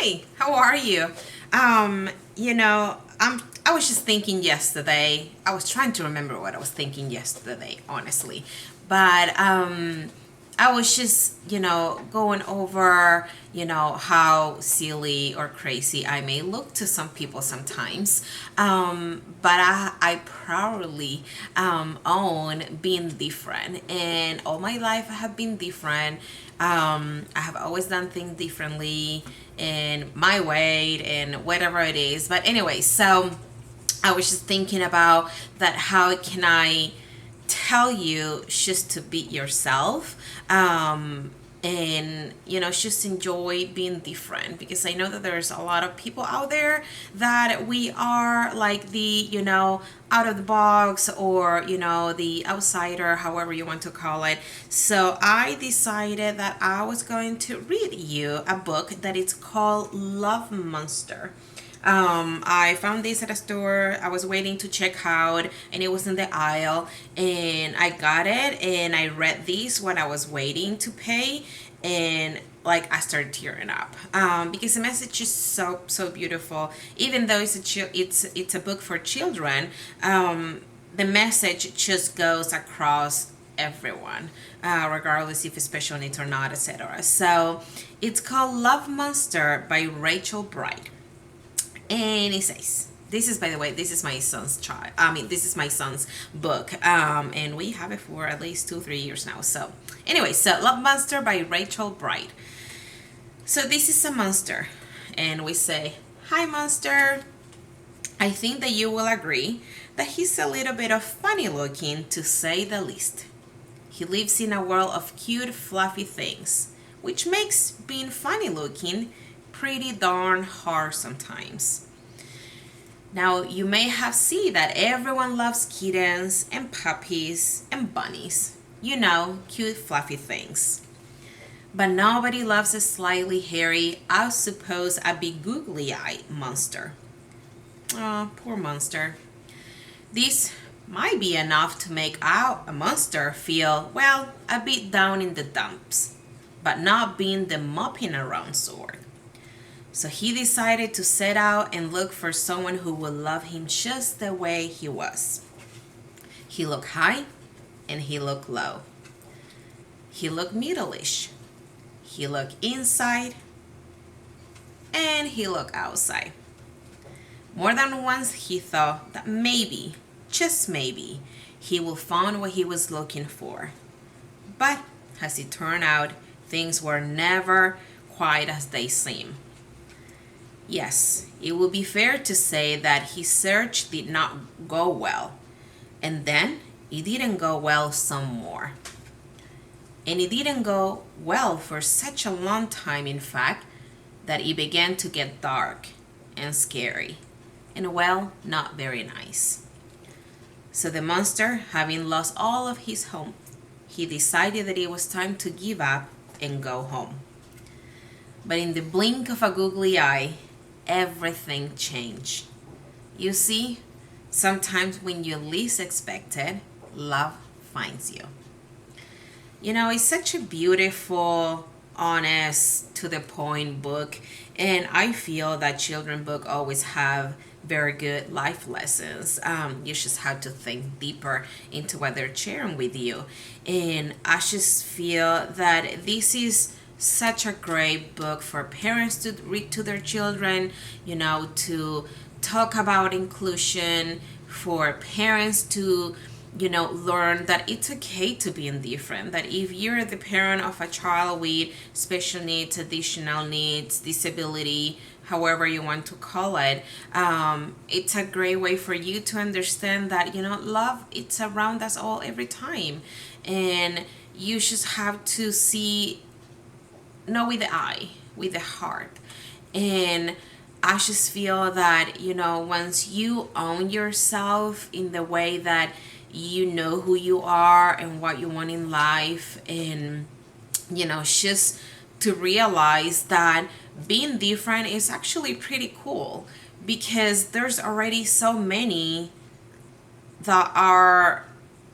Hi, how are you? I was just thinking yesterday. I was trying to remember what I was thinking yesterday, honestly. But I was just, going over, how silly or crazy I may look to some people sometimes. But I proudly own being different. And all my life I have been different. I have always done things differently in my way and whatever it is. But anyway, so I was just thinking about that. How can I tell you just to be yourself? And just enjoy being different, because I know that there's a lot of people out there that we are like the out of the box, or the outsider, however you want to call it. So I decided that I was going to read you a book that it's called Love Monster. I found this at a store. I was waiting to check out, and it was in the aisle. And I got it, and I read this when I was waiting to pay, and like I started tearing up because the message is so beautiful. Even though it's a book for children, the message just goes across everyone, regardless if it's special needs or not, etc. So it's called Love Monster by Rachel Bright. And it says, this is, by the way, this is my son's child. I mean, this is my son's book. And we have it for at least 2-3 years now. So anyway, so Love Monster by Rachel Bright. So this is a monster. And we say, hi, monster. I think that you will agree that he's a little bit of funny looking, to say the least. He lives in a world of cute, fluffy things, which makes being funny looking pretty darn hard sometimes. Now, you may have seen that everyone loves kittens and puppies and bunnies. Cute, fluffy things. But nobody loves a slightly hairy, I suppose a big googly eye monster. Oh, poor monster. This might be enough to make out a monster feel, well, a bit down in the dumps, but not being the mopping around sort. So he decided to set out and look for someone who would love him just the way he was. He looked high and he looked low. He looked middle-ish. He looked inside and he looked outside. More than once he thought that maybe, just maybe, he would find what he was looking for. But as it turned out, things were never quite as they seemed. Yes, it would be fair to say that his search did not go well. And then it didn't go well some more. And it didn't go well for such a long time, in fact, that it began to get dark and scary. And well, not very nice. So the monster, having lost all of his home, he decided that it was time to give up and go home. But in the blink of a googly eye, everything changed. You see, sometimes when you least expect it, love finds you. It's such a beautiful, honest, to the point book, and I feel that children book always have very good life lessons. You just have to think deeper into what they're sharing with you, and I just feel that this is such a great book for parents to read to their children, to talk about inclusion, for parents to, learn that it's okay to be indifferent. That if you're the parent of a child with special needs, additional needs, disability, however you want to call it, it's a great way for you to understand that, love, it's around us all every time. And you just have to see, not with the eye, with the heart. And I just feel that, once you own yourself in the way that you know who you are and what you want in life, and, just to realize that being different is actually pretty cool, because there's already so many that are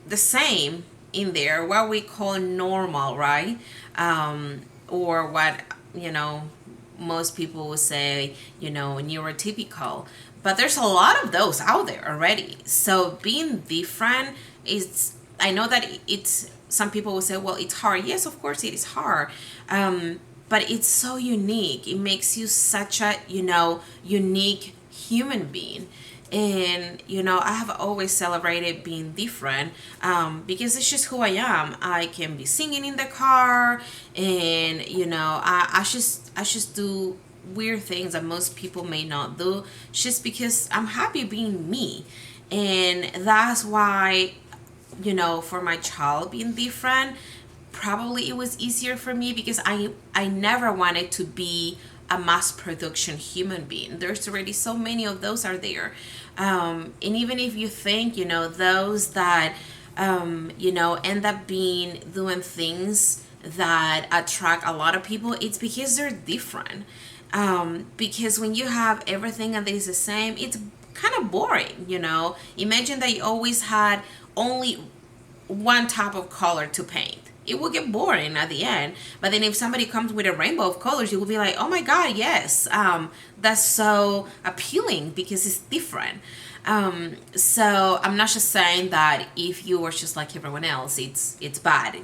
the same in there, what we call normal, right? Or what, most people would say, neurotypical. But there's a lot of those out there already. So being different is, I know that it's, some people will say, well, it's hard. Yes, of course it is hard. But it's so unique. It makes you such a, unique human being. And I have always celebrated being different, because it's just who I am. I can be singing in the car, and I just do weird things that most people may not do, just because I'm happy being me. And that's why, for my child being different, probably it was easier for me, because I never wanted to be a mass production human being. There's already so many of those are there. And even if you think, those that, end up being doing things that attract a lot of people, it's because they're different. Because when you have everything that is the same, it's kind of boring. Imagine that you always had only one type of color to paint. It will get boring at the end. But then if somebody comes with a rainbow of colors, you will be like, oh my God, yes. That's so appealing because it's different. So I'm not just saying that if you were just like everyone else, it's bad.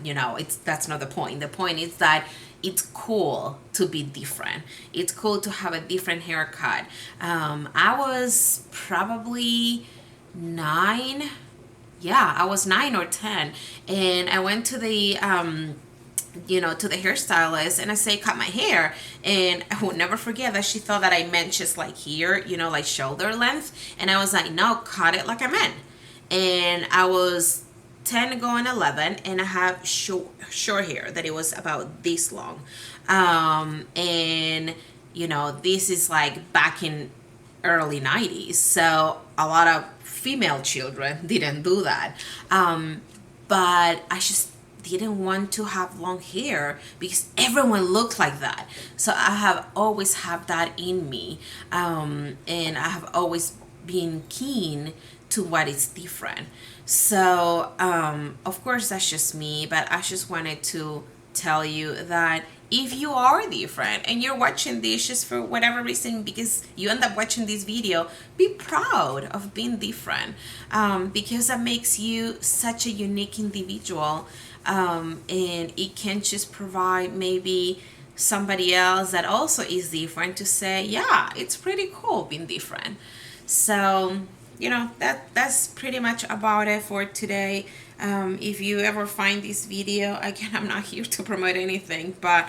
That's not the point. The point is that it's cool to be different. It's cool to have a different haircut. I was probably 9. Yeah, I was 9 or 10, and I went to the to the hairstylist, and I say cut my hair, and I will never forget that she thought that I meant just like here, like shoulder length, and I was like, no, cut it like I meant. And I was 10 going 11, and I have short hair that it was about this long, and this is like back in early 90s, so a lot of female children didn't do that. But I just didn't want to have long hair because everyone looked like that. So I have always had that in me, and I have always been keen to what is different. So of course that's just me, but I just wanted to tell you that if you are different and you're watching this just for whatever reason, because you end up watching this video, be proud of being different, because that makes you such a unique individual, and it can just provide maybe somebody else that also is different to say, yeah, it's pretty cool being different. So that's pretty much about it for today. If you ever find this video, again, I'm not here to promote anything, but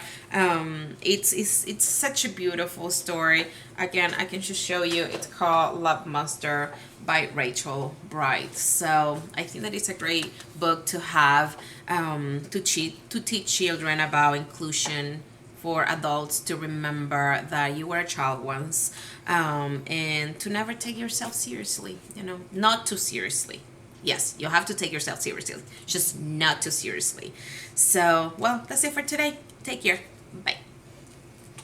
it's such a beautiful story. Again, I can just show you. It's called Love Monster by Rachel Bright. So I think that it's a great book to have, to teach children about inclusion, for adults to remember that you were a child once, and to never take yourself seriously, not too seriously. Yes, you have to take yourself seriously, just not too seriously. So, well, that's it for today. Take care. Bye.